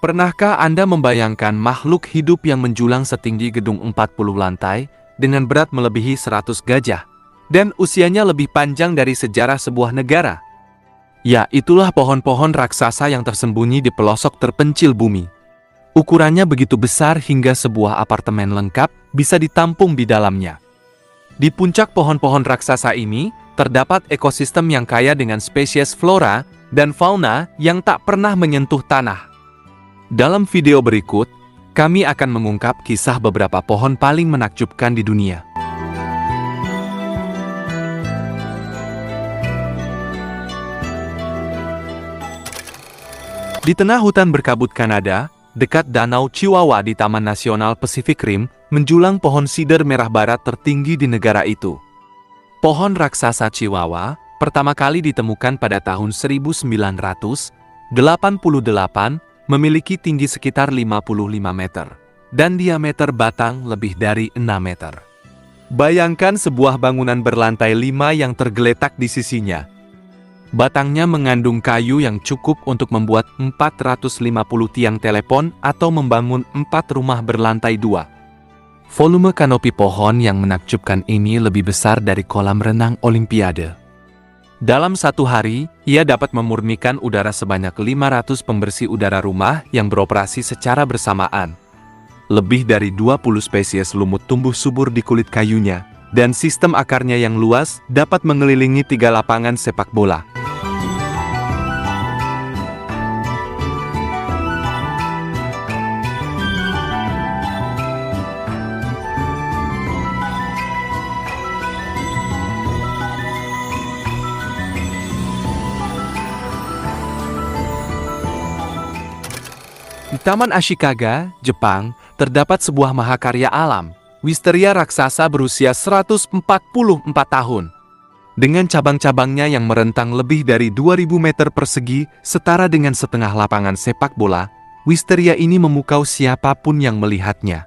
Pernahkah Anda membayangkan makhluk hidup yang menjulang setinggi gedung 40 lantai dengan berat melebihi 100 gajah dan usianya lebih panjang dari sejarah sebuah negara? Ya, itulah pohon-pohon raksasa yang tersembunyi di pelosok terpencil bumi. Ukurannya begitu besar hingga sebuah apartemen lengkap bisa ditampung di dalamnya. Di puncak pohon-pohon raksasa ini, terdapat ekosistem yang kaya dengan spesies flora dan fauna yang tak pernah menyentuh tanah. Dalam video berikut, kami akan mengungkap kisah beberapa pohon paling menakjubkan di dunia. Di tengah hutan berkabut Kanada, dekat Danau Chihuahua di Taman Nasional Pacific Rim, menjulang pohon sider merah barat tertinggi di negara itu. Pohon raksasa Chihuahua pertama kali ditemukan pada tahun 1988, memiliki tinggi sekitar 55 meter, dan diameter batang lebih dari 6 meter. Bayangkan sebuah bangunan berlantai 5 yang tergeletak di sisinya. Batangnya mengandung kayu yang cukup untuk membuat 450 tiang telepon atau membangun 4 rumah berlantai 2. Volume kanopi pohon yang menakjubkan ini lebih besar dari kolam renang Olimpiade. Dalam satu hari, ia dapat memurnikan udara sebanyak 500 pembersih udara rumah yang beroperasi secara bersamaan. Lebih dari 20 spesies lumut tumbuh subur di kulit kayunya, dan sistem akarnya yang luas dapat mengelilingi 3 lapangan sepak bola. Di Taman Ashikaga, Jepang, terdapat sebuah mahakarya alam, wisteria raksasa berusia 144 tahun. Dengan cabang-cabangnya yang merentang lebih dari 2000 meter persegi, setara dengan setengah lapangan sepak bola, wisteria ini memukau siapapun yang melihatnya.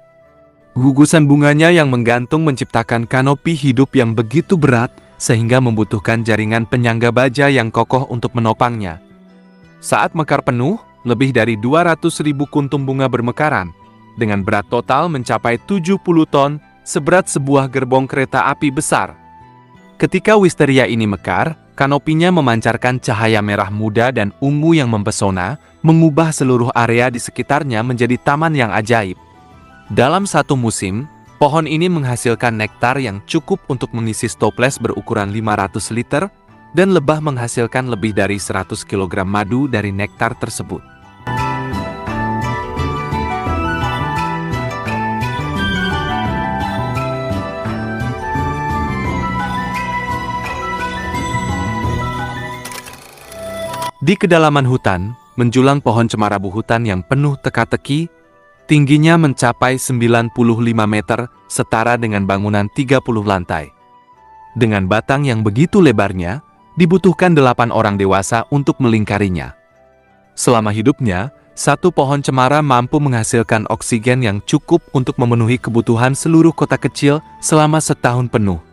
Gugusan bunganya yang menggantung menciptakan kanopi hidup yang begitu berat, sehingga membutuhkan jaringan penyangga baja yang kokoh untuk menopangnya. Saat mekar penuh, lebih dari 200.000 kuntum bunga bermekaran, dengan berat total mencapai 70 ton, seberat sebuah gerbong kereta api besar. Ketika wisteria ini mekar, kanopinya memancarkan cahaya merah muda dan ungu yang mempesona, mengubah seluruh area di sekitarnya menjadi taman yang ajaib. Dalam satu musim, pohon ini menghasilkan nektar yang cukup untuk mengisi toples berukuran 500 liter, dan lebah menghasilkan lebih dari 100 kg madu dari nektar tersebut. Di kedalaman hutan, menjulang pohon cemara buhutan yang penuh teka-teki, tingginya mencapai 95 meter, setara dengan bangunan 30 lantai. Dengan batang yang begitu lebarnya, dibutuhkan 8 orang dewasa untuk melingkarinya. Selama hidupnya, satu pohon cemara mampu menghasilkan oksigen yang cukup untuk memenuhi kebutuhan seluruh kota kecil selama setahun penuh.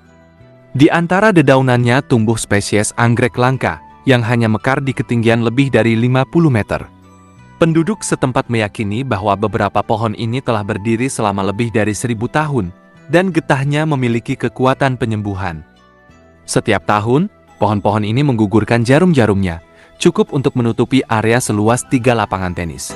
Di antara dedaunannya tumbuh spesies anggrek langka, yang hanya mekar di ketinggian lebih dari 50 meter. Penduduk setempat meyakini bahwa beberapa pohon ini telah berdiri selama lebih dari 1000 tahun, dan getahnya memiliki kekuatan penyembuhan. Setiap tahun, pohon-pohon ini menggugurkan jarum-jarumnya, cukup untuk menutupi area seluas 3 lapangan tenis.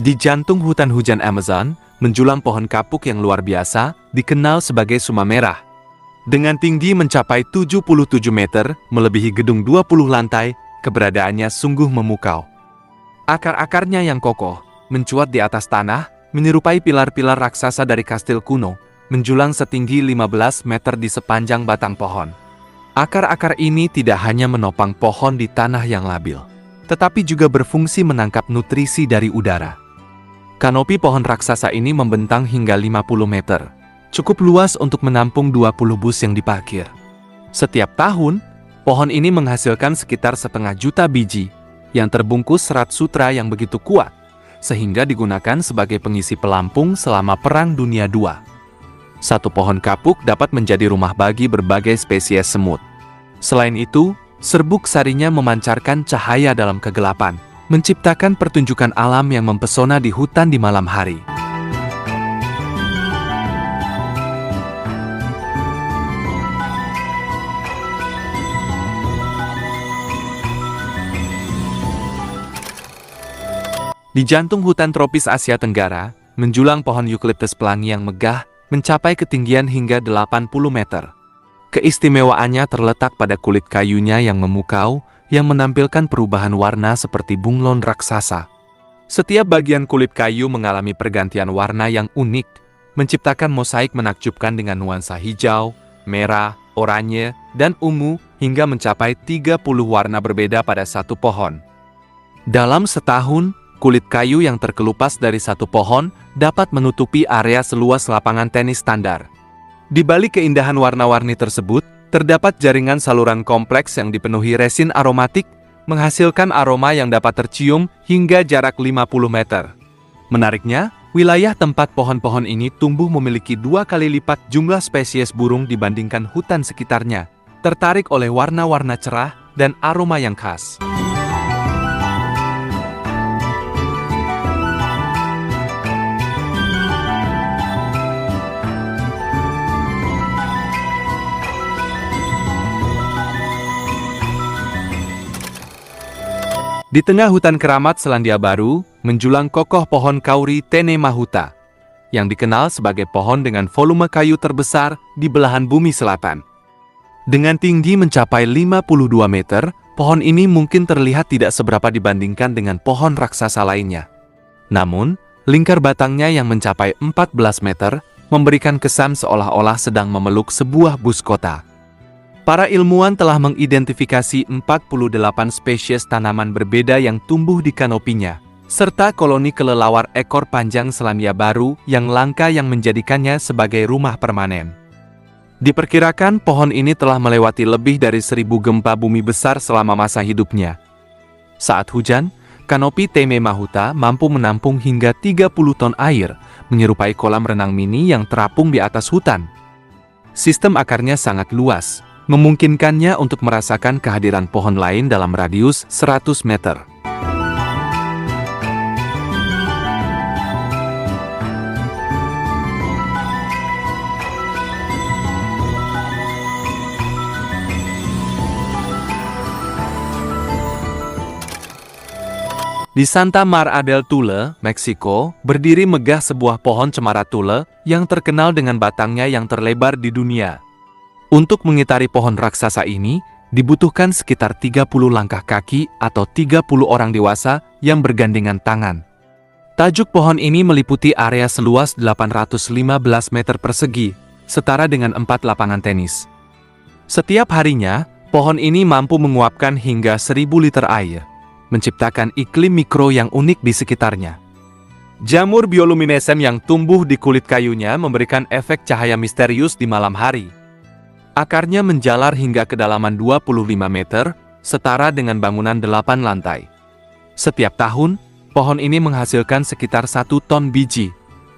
Di jantung hutan hujan Amazon, menjulang pohon kapuk yang luar biasa, dikenal sebagai suma merah. Dengan tinggi mencapai 77 meter, melebihi gedung 20 lantai, keberadaannya sungguh memukau. Akar-akarnya yang kokoh, mencuat di atas tanah, menyerupai pilar-pilar raksasa dari kastil kuno, menjulang setinggi 15 meter di sepanjang batang pohon. Akar-akar ini tidak hanya menopang pohon di tanah yang labil, tetapi juga berfungsi menangkap nutrisi dari udara. Kanopi pohon raksasa ini membentang hingga 50 meter, cukup luas untuk menampung 20 bus yang diparkir. Setiap tahun, pohon ini menghasilkan sekitar 500.000 biji, yang terbungkus serat sutra yang begitu kuat, sehingga digunakan sebagai pengisi pelampung selama Perang Dunia II. Satu pohon kapuk dapat menjadi rumah bagi berbagai spesies semut. Selain itu, serbuk sarinya memancarkan cahaya dalam kegelapan, menciptakan pertunjukan alam yang mempesona di hutan di malam hari. Di jantung hutan tropis Asia Tenggara, menjulang pohon eukaliptus pelangi yang megah mencapai ketinggian hingga 80 meter. Keistimewaannya terletak pada kulit kayunya yang memukau, yang menampilkan perubahan warna seperti bunglon raksasa. Setiap bagian kulit kayu mengalami pergantian warna yang unik, menciptakan mosaik menakjubkan dengan nuansa hijau, merah, oranye, dan ungu hingga mencapai 30 warna berbeda pada satu pohon. Dalam setahun, kulit kayu yang terkelupas dari satu pohon dapat menutupi area seluas lapangan tenis standar. Di balik keindahan warna-warni tersebut, terdapat jaringan saluran kompleks yang dipenuhi resin aromatik, menghasilkan aroma yang dapat tercium hingga jarak 50 meter. Menariknya, wilayah tempat pohon-pohon ini tumbuh memiliki 2 kali lipat jumlah spesies burung dibandingkan hutan sekitarnya, tertarik oleh warna-warna cerah dan aroma yang khas. Di tengah hutan keramat Selandia Baru, menjulang kokoh pohon kauri Tene Mahuta, yang dikenal sebagai pohon dengan volume kayu terbesar di belahan bumi selatan. Dengan tinggi mencapai 52 meter, pohon ini mungkin terlihat tidak seberapa dibandingkan dengan pohon raksasa lainnya. Namun, lingkar batangnya yang mencapai 14 meter, memberikan kesan seolah-olah sedang memeluk sebuah bus kota. Para ilmuwan telah mengidentifikasi 48 spesies tanaman berbeda yang tumbuh di kanopinya, serta koloni kelelawar ekor panjang Selandia Baru yang langka yang menjadikannya sebagai rumah permanen. Diperkirakan pohon ini telah melewati lebih dari 1000 gempa bumi besar selama masa hidupnya. Saat hujan, kanopi Tene Mahuta mampu menampung hingga 30 ton air, menyerupai kolam renang mini yang terapung di atas hutan. Sistem akarnya sangat luas, memungkinkannya untuk merasakan kehadiran pohon lain dalam radius 100 meter. Di Santa Maria del Tule, Meksiko, berdiri megah sebuah pohon cemara tule yang terkenal dengan batangnya yang terlebar di dunia. Untuk mengitari pohon raksasa ini, dibutuhkan sekitar 30 langkah kaki atau 30 orang dewasa yang bergandengan tangan. Tajuk pohon ini meliputi area seluas 815 meter persegi, setara dengan 4 lapangan tenis. Setiap harinya, pohon ini mampu menguapkan hingga 1000 liter air, menciptakan iklim mikro yang unik di sekitarnya. Jamur bioluminesen yang tumbuh di kulit kayunya memberikan efek cahaya misterius di malam hari. Akarnya menjalar hingga kedalaman 25 meter, setara dengan bangunan 8 lantai. Setiap tahun, pohon ini menghasilkan sekitar 1 ton biji,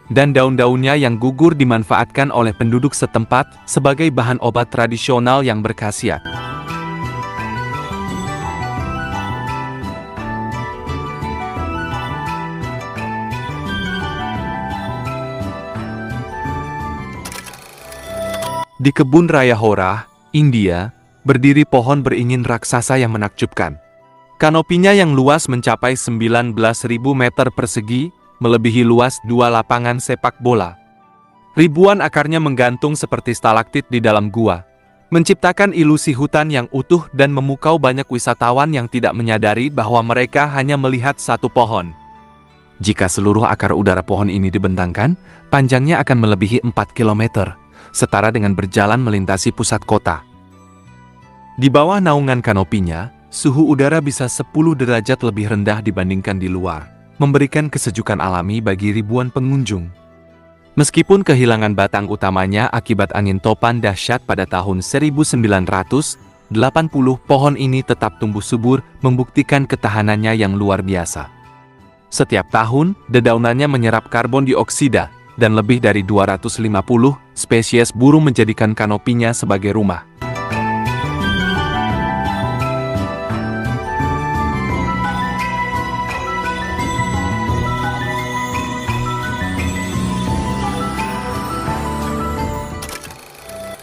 dan daun-daunnya yang gugur dimanfaatkan oleh penduduk setempat sebagai bahan obat tradisional yang berkhasiat. Di kebun raya Hora, India, berdiri pohon beringin raksasa yang menakjubkan. Kanopinya yang luas mencapai 19.000 meter persegi, melebihi luas 2 lapangan sepak bola. Ribuan akarnya menggantung seperti stalaktit di dalam gua, menciptakan ilusi hutan yang utuh dan memukau banyak wisatawan yang tidak menyadari bahwa mereka hanya melihat satu pohon. Jika seluruh akar udara pohon ini dibentangkan, panjangnya akan melebihi 4 kilometer. Setara dengan berjalan melintasi pusat kota. Di bawah naungan kanopinya, suhu udara bisa 10 derajat lebih rendah dibandingkan di luar, memberikan kesejukan alami bagi ribuan pengunjung. Meskipun kehilangan batang utamanya akibat angin topan dahsyat pada tahun 1980, pohon ini tetap tumbuh subur, membuktikan ketahanannya yang luar biasa. Setiap tahun, dedaunannya menyerap karbon dioksida, dan lebih dari 250 spesies burung menjadikan kanopinya sebagai rumah.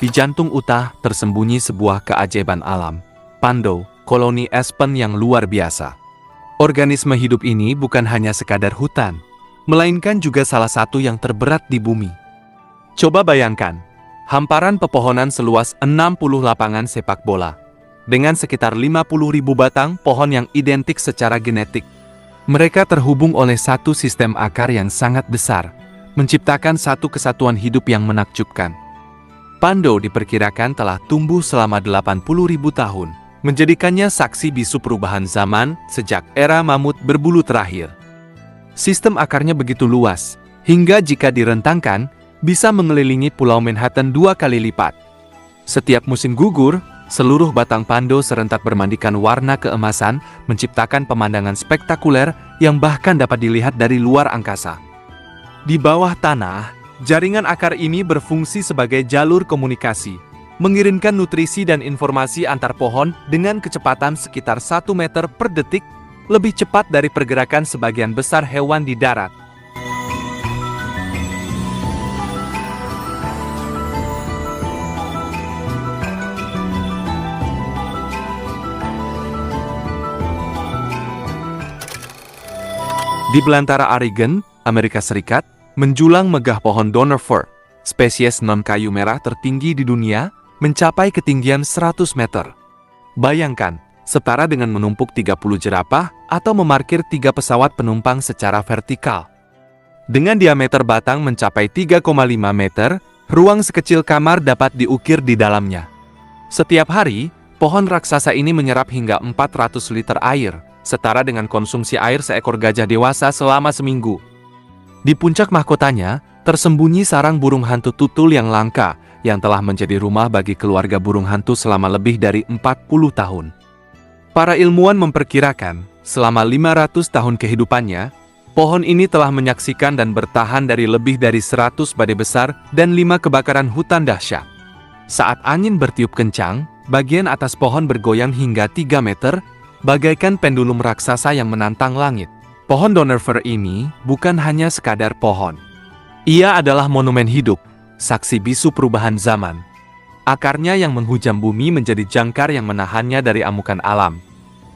Di jantung Utah tersembunyi sebuah keajaiban alam, Pando, koloni aspen yang luar biasa. Organisme hidup ini bukan hanya sekadar hutan, melainkan juga salah satu yang terberat di bumi. Coba bayangkan, hamparan pepohonan seluas 60 lapangan sepak bola, dengan sekitar 50.000 batang pohon yang identik secara genetik. Mereka terhubung oleh satu sistem akar yang sangat besar, menciptakan satu kesatuan hidup yang menakjubkan. Pando diperkirakan telah tumbuh selama 80.000 tahun, menjadikannya saksi bisu perubahan zaman sejak era mamut berbulu terakhir. Sistem akarnya begitu luas, hingga jika direntangkan, bisa mengelilingi Pulau Manhattan 2 kali lipat. Setiap musim gugur, seluruh batang Pando serentak bermandikan warna keemasan, menciptakan pemandangan spektakuler yang bahkan dapat dilihat dari luar angkasa. Di bawah tanah, jaringan akar ini berfungsi sebagai jalur komunikasi, mengirimkan nutrisi dan informasi antar pohon dengan kecepatan sekitar 1 meter per detik, lebih cepat dari pergerakan sebagian besar hewan di darat. Di belantara Oregon, Amerika Serikat, menjulang megah pohon Doner Fir, spesies non-kayu merah tertinggi di dunia, mencapai ketinggian 100 meter. Bayangkan, setara dengan menumpuk 30 jerapah atau memarkir 3 pesawat penumpang secara vertikal. Dengan diameter batang mencapai 3,5 meter, ruang sekecil kamar dapat diukir di dalamnya. Setiap hari, pohon raksasa ini menyerap hingga 400 liter air, setara dengan konsumsi air seekor gajah dewasa selama seminggu. Di puncak mahkotanya, tersembunyi sarang burung hantu tutul yang langka, yang telah menjadi rumah bagi keluarga burung hantu selama lebih dari 40 tahun. Para ilmuwan memperkirakan, selama 500 tahun kehidupannya, pohon ini telah menyaksikan dan bertahan dari lebih dari 100 badai besar dan 5 kebakaran hutan dahsyat. Saat angin bertiup kencang, bagian atas pohon bergoyang hingga 3 meter, bagaikan pendulum raksasa yang menantang langit. Pohon Doner Fir ini bukan hanya sekadar pohon. Ia adalah monumen hidup, saksi bisu perubahan zaman. Akarnya yang menghujam bumi menjadi jangkar yang menahannya dari amukan alam.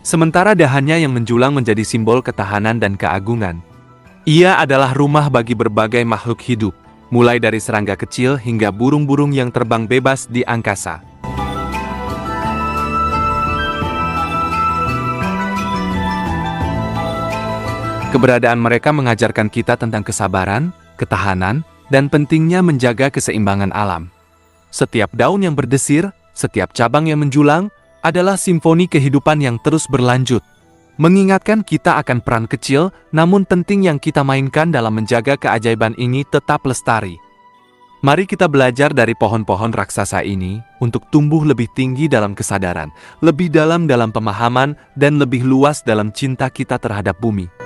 Sementara dahannya yang menjulang menjadi simbol ketahanan dan keagungan. Ia adalah rumah bagi berbagai makhluk hidup, mulai dari serangga kecil hingga burung-burung yang terbang bebas di angkasa. Keberadaan mereka mengajarkan kita tentang kesabaran, ketahanan, dan pentingnya menjaga keseimbangan alam. Setiap daun yang berdesir, setiap cabang yang menjulang, adalah simfoni kehidupan yang terus berlanjut. Mengingatkan kita akan peran kecil, namun penting yang kita mainkan dalam menjaga keajaiban ini tetap lestari. Mari kita belajar dari pohon-pohon raksasa ini, untuk tumbuh lebih tinggi dalam kesadaran, lebih dalam pemahaman, dan lebih luas dalam cinta kita terhadap bumi.